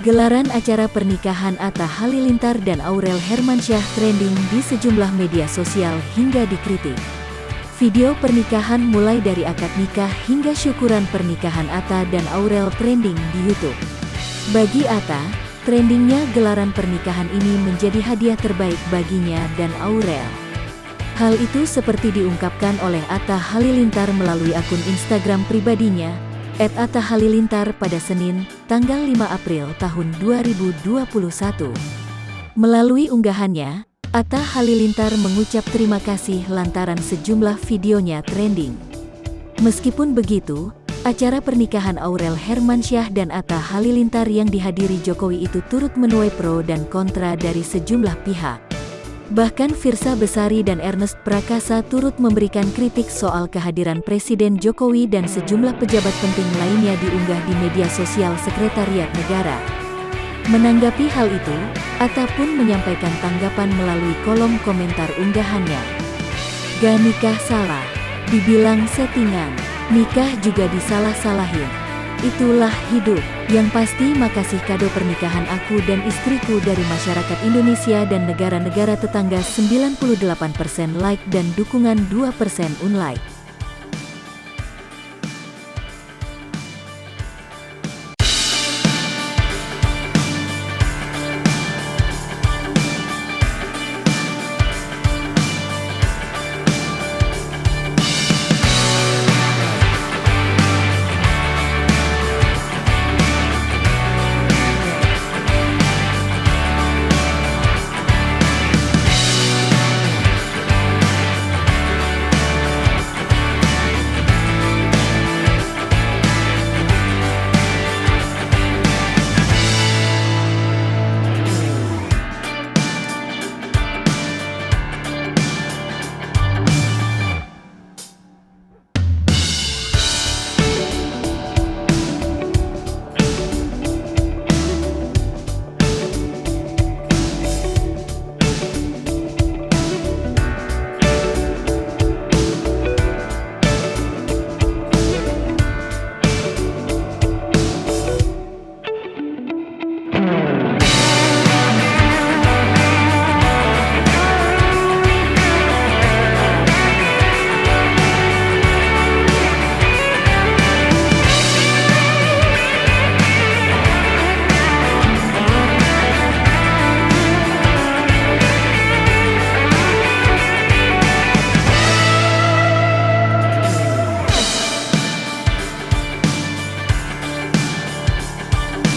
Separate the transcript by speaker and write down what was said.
Speaker 1: Gelaran acara pernikahan Atta Halilintar dan Aurel Hermansyah trending di sejumlah media sosial hingga dikritik. Video pernikahan mulai dari akad nikah hingga syukuran pernikahan Atta dan Aurel trending di YouTube. Bagi Atta, trendingnya gelaran pernikahan ini menjadi hadiah terbaik baginya dan Aurel. Hal itu seperti diungkapkan oleh Atta Halilintar melalui akun Instagram pribadinya, @atta_halilintar pada Senin, tanggal 5 April tahun 2021. Melalui unggahannya, Atta Halilintar mengucap terima kasih lantaran sejumlah videonya trending. Meskipun begitu, acara pernikahan Aurel Hermansyah dan Atta Halilintar yang dihadiri Jokowi itu turut menuai pro dan kontra dari sejumlah pihak. Bahkan Firsa Besari dan Ernest Prakasa turut memberikan kritik soal kehadiran Presiden Jokowi dan sejumlah pejabat penting lainnya diunggah di media sosial Sekretariat Negara. Menanggapi hal itu, Atta pun menyampaikan tanggapan melalui kolom komentar unggahannya. "Gak nikah salah, dibilang settingan, nikah juga disalah-salahin. Itulah hidup. Yang pasti makasih kado pernikahan aku dan istriku dari masyarakat Indonesia dan negara-negara tetangga 98% like dan dukungan 2% unlike.